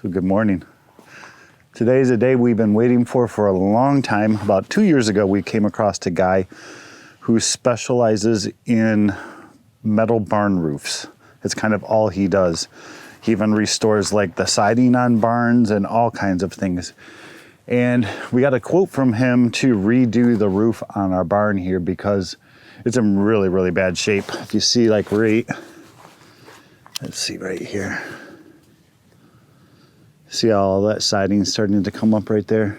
So good morning. Today is a day we've been waiting for a long time. About 2 years ago, we came across a guy who specializes in metal barn roofs. It's kind of all he does. He even restores like the siding on barns and all kinds of things. And we got a quote from him to redo the roof on our barn here because it's in really, really bad shape. If you see like let's see right here. See all that siding starting to come up right there?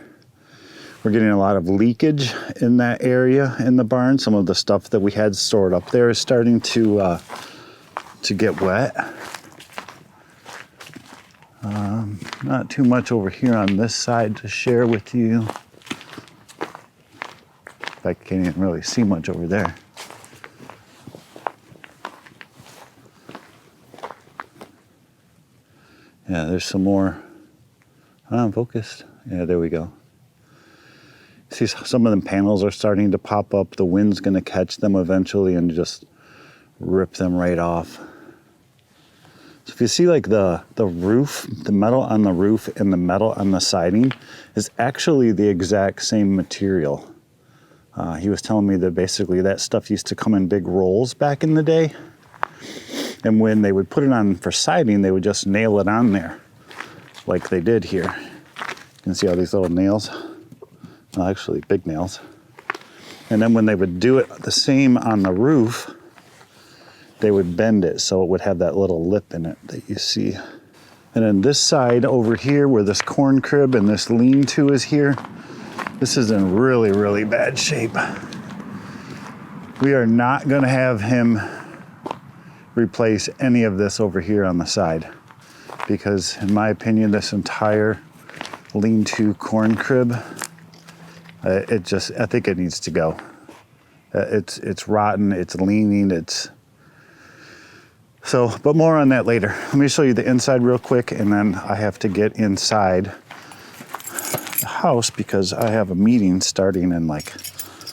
We're getting a lot of leakage in that area in the barn. Some of the stuff that we had stored up there is starting to get wet. Not too much over here on this side to share with you. In fact, I can't even really see much over there. Yeah, there's some more. I'm focused. Yeah, there we go. See, some of them panels are starting to pop up. The wind's going to catch them eventually and just rip them right off. So if you see like the roof, the metal on the roof and the metal on the siding is actually the exact same material. He was telling me that basically that stuff used to come in big rolls back in the day. And when they would put it on for siding, they would just nail it on there like they did here. You can see all these little nails. Well, actually big nails. And then when they would do it the same on the roof, they would bend it so it would have that little lip in it that you see. And then this side over here where this corn crib and this lean-to is here, this is in really, really bad shape. We are not gonna have him replace any of this over here on the side because in my opinion, this entire lean-to corn crib, I think it needs to go. It's rotten, it's leaning, but more on that later. Let me show you the inside real quick and then I have to get inside the house because I have a meeting starting in like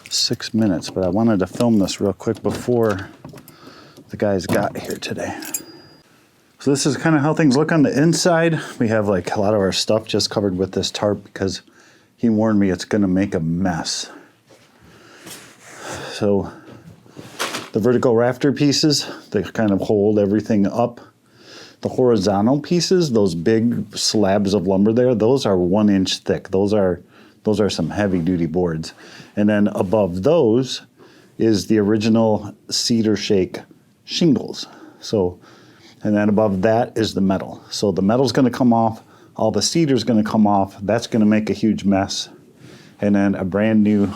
6 minutes, but I wanted to film this real quick before the guys got here today. So this is kind of how things look on the inside. We have like a lot of our stuff just covered with this tarp because he warned me it's gonna make a mess. So the vertical rafter pieces, they kind of hold everything up. The horizontal pieces, those big slabs of lumber there, those are 1 inch thick. Those are some heavy duty boards. And then above those is the original cedar shake shingles. And then above that is the metal. So the metal's gonna come off, all the cedar's gonna come off, that's gonna make a huge mess. And then a brand new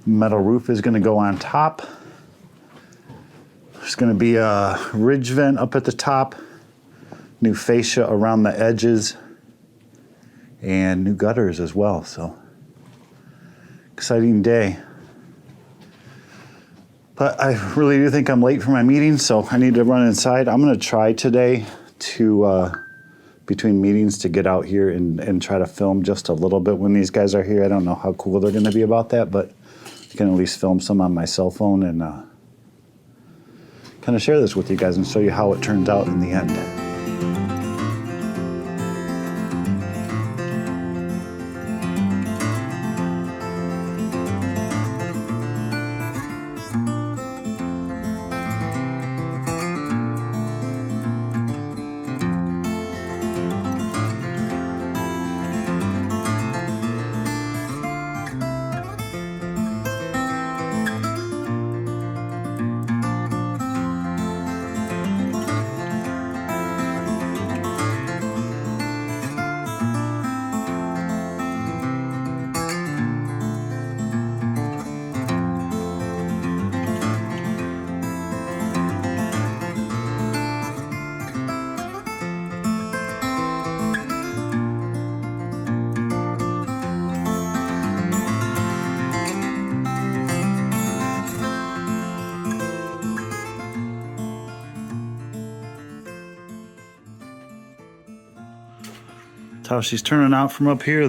metal roof is gonna go on top. There's gonna be a ridge vent up at the top, new fascia around the edges, and new gutters as well, so exciting day. But I really do think I'm late for my meeting, so I need to run inside. I'm gonna try today to, between meetings, to get out here and try to film just a little bit when these guys are here. I don't know how cool they're gonna be about that, but I can at least film some on my cell phone and kind of share this with you guys and show you how it turns out in the end. How she's turning out from up here.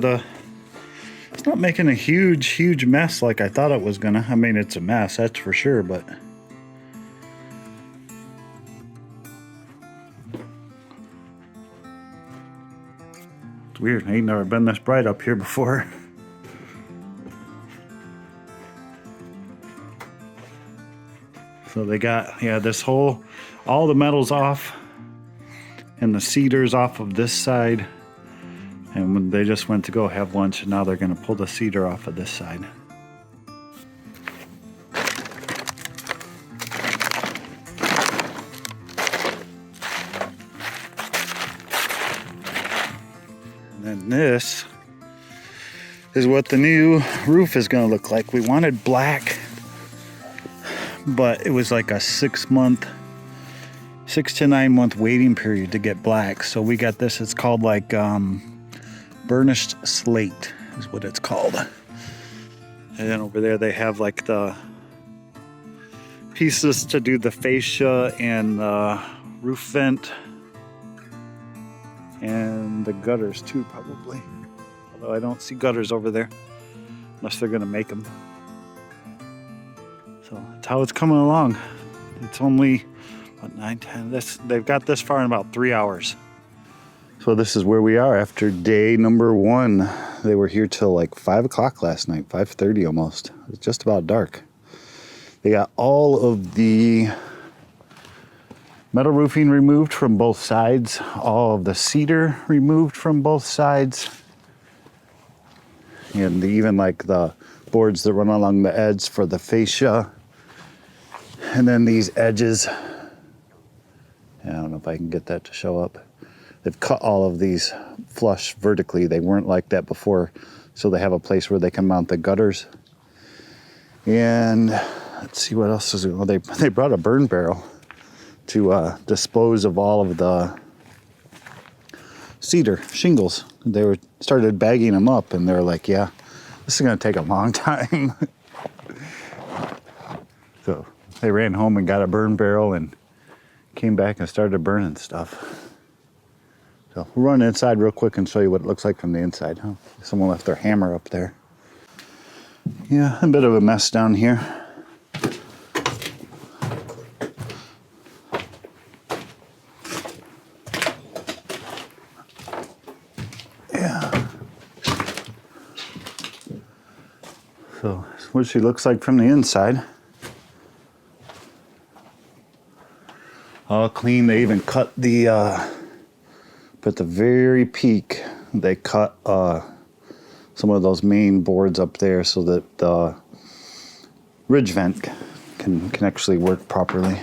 It's not making a huge mess like I thought it was gonna. I mean, it's a mess, that's for sure, but Weird, ain't never been this bright up here before. So they got, yeah, this whole, all the metals off and the cedars off of this side. And when they just went to go have lunch, and now they're gonna pull the cedar off of this side. And then this is what the new roof is gonna look like. We wanted black, but it was like a 6 to 9 month waiting period to get black. So we got this, it's called like burnished slate is what it's called. And then over there they have like the pieces to do the fascia and the roof vent and the gutters too, probably. Although I don't see gutters over there unless they're gonna make them. So that's how it's coming along. It's only about 9, 10. They've got this far in about 3 hours. So this is where we are after day number 1. They were here till like 5 o'clock last night, 5:30 almost. It's just about dark. They got all of the metal roofing removed from both sides, all of the cedar removed from both sides, and even like the boards that run along the edge for the fascia. And then these edges, I don't know if I can get that to show up. They've cut all of these flush vertically. They weren't like that before, so they have a place where they can mount the gutters. And let's see what else is. Well, they brought a burn barrel to dispose of all of the cedar shingles. They started bagging them up, and they're like, "Yeah, this is going to take a long time." So they ran home and got a burn barrel and came back and started burning stuff. So we'll run inside real quick and show you what it looks like from the inside. Huh? Someone left their hammer up there. Yeah, a bit of a mess down here. Yeah. So that's what she looks like from the inside. All clean. They even cut the at the very peak, they cut some of those main boards up there so that the ridge vent can actually work properly.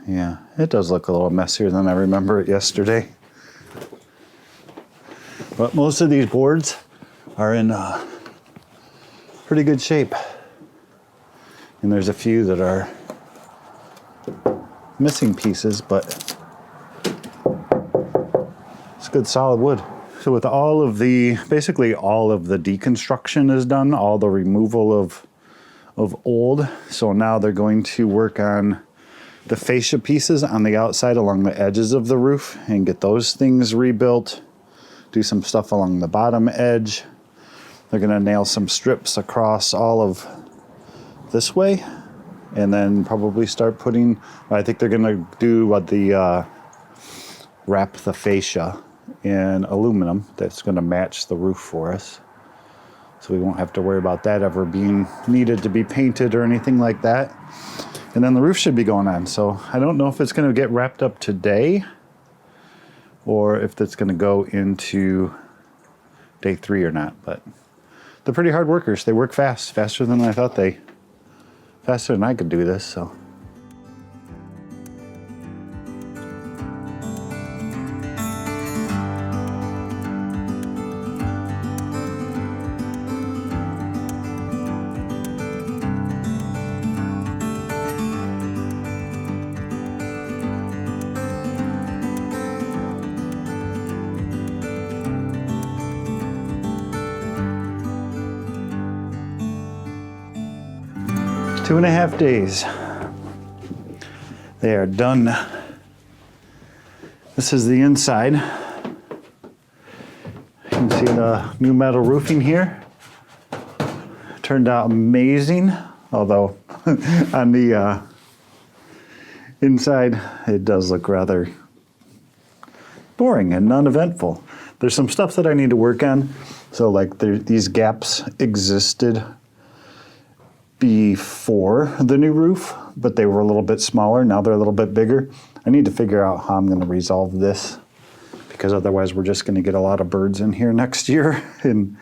Yeah, it does look a little messier than I remember it yesterday. But most of these boards are in pretty good shape. And there's a few that are missing pieces, but it's good solid wood. So with all of the, basically all of the deconstruction is done, all the removal of old. So now they're going to work on the fascia pieces on the outside along the edges of the roof and get those things rebuilt. Do some stuff along the bottom edge. They're gonna nail some strips across all of this way, and then probably start putting, I think they're gonna do what the, wrap the fascia in aluminum that's gonna match the roof for us. So we won't have to worry about that ever being needed to be painted or anything like that. And then the roof should be going on. So I don't know if it's gonna get wrapped up today or if that's gonna go into day 3 or not, but they're pretty hard workers. They work fast, faster than I thought faster than I could do this, so. It's 2.5 days. They are done. This is the inside. You can see the new metal roofing here. Turned out amazing, although on the inside it does look rather boring and uneventful. There's some stuff that I need to work on. So like these gaps existed before the new roof, but they were a little bit smaller. Now they're a little bit bigger. I need to figure out how I'm going to resolve this, because otherwise we're just going to get a lot of birds in here next year. And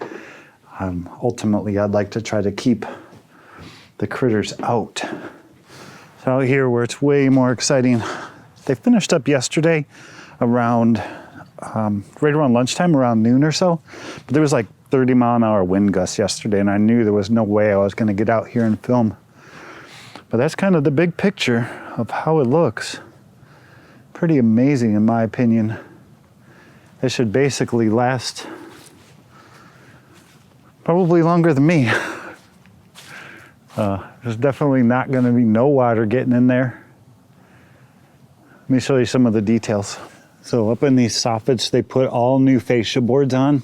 ultimately I'd like to try to keep the critters out. So out here where it's way more exciting, they finished up yesterday around right around lunchtime, around noon or so. But there was like 30-mile-an-hour wind gusts yesterday, and I knew there was no way I was going to get out here and film. But that's kind of the big picture of how it looks. Pretty amazing in my opinion. It should basically last probably longer than me. There's definitely not going to be no water getting in there. Let me show you some of the details. So up in these soffits, they put all new fascia boards on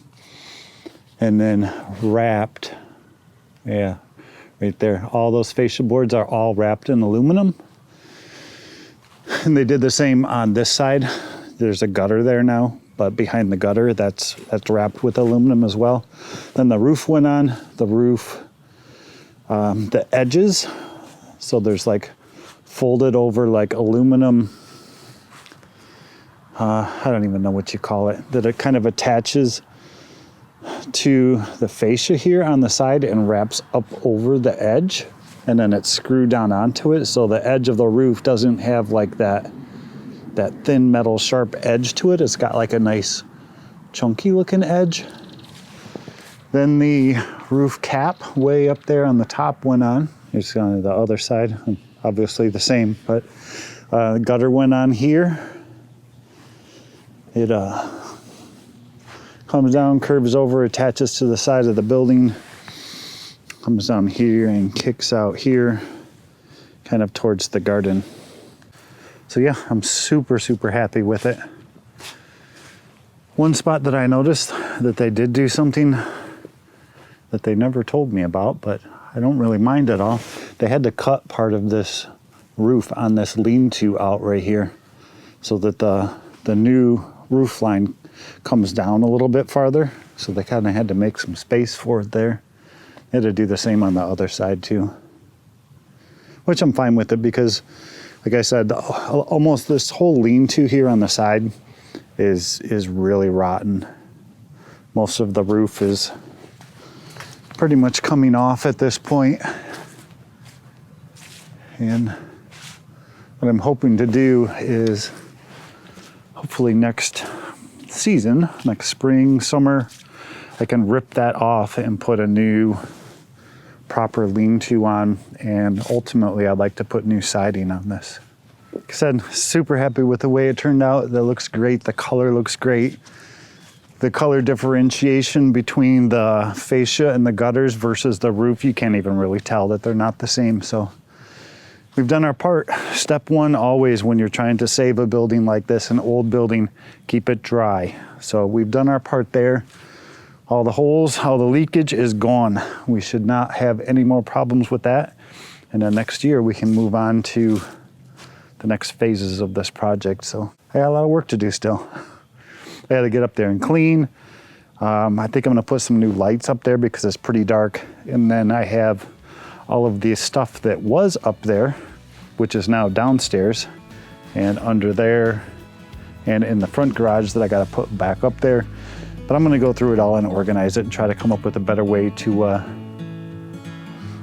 and then wrapped, yeah, right there. All those fascia boards are all wrapped in aluminum. And they did the same on this side. There's a gutter there now, but behind the gutter, that's wrapped with aluminum as well. Then the roof went on. The roof, the edges, so there's like folded over like aluminum, I don't even know what you call it, that it kind of attaches to the fascia here on the side and wraps up over the edge, and then it's screwed down onto it, so the edge of the roof doesn't have like that thin metal sharp edge to it. It's got like a nice chunky looking edge. Then the roof cap way up there on the top went on. It's on the other side, obviously the same, but gutter went on here. It comes down, curves over, attaches to the side of the building, comes down here and kicks out here, kind of towards the garden. So yeah, I'm super, super happy with it. One spot that I noticed that they did do something that they never told me about, but I don't really mind at all. They had to cut part of this roof on this lean-to out right here so that the new roof line comes down a little bit farther. So they kind of had to make some space for it there. They had to do the same on the other side too, which I'm fine with it because, like I said, almost this whole lean-to here on the side is really rotten. Most of the roof is pretty much coming off at this point. And what I'm hoping to do is hopefully next season, next spring, summer, I can rip that off and put a new proper lean-to on, and ultimately I'd like to put new siding on this. Like I said, super happy with the way it turned out. That looks great. The color looks great. The color differentiation between the fascia and the gutters versus the roof, you can't even really tell that they're not the same. So we've done our part. Step one, always when you're trying to save a building like this, an old building, keep it dry. So we've done our part there. All the holes, all the leakage is gone. We should not have any more problems with that. And then next year we can move on to the next phases of this project. So I got a lot of work to do still. I got to get up there and clean. I think I'm going to put some new lights up there because it's pretty dark. And then I have all of the stuff that was up there, which is now downstairs and under there and in the front garage that I got to put back up there. But I'm going to go through it all and organize it and try to come up with a better way to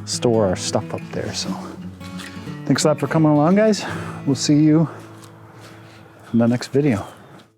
store our stuff up there. So thanks a lot for coming along, guys. We'll see you in the next video.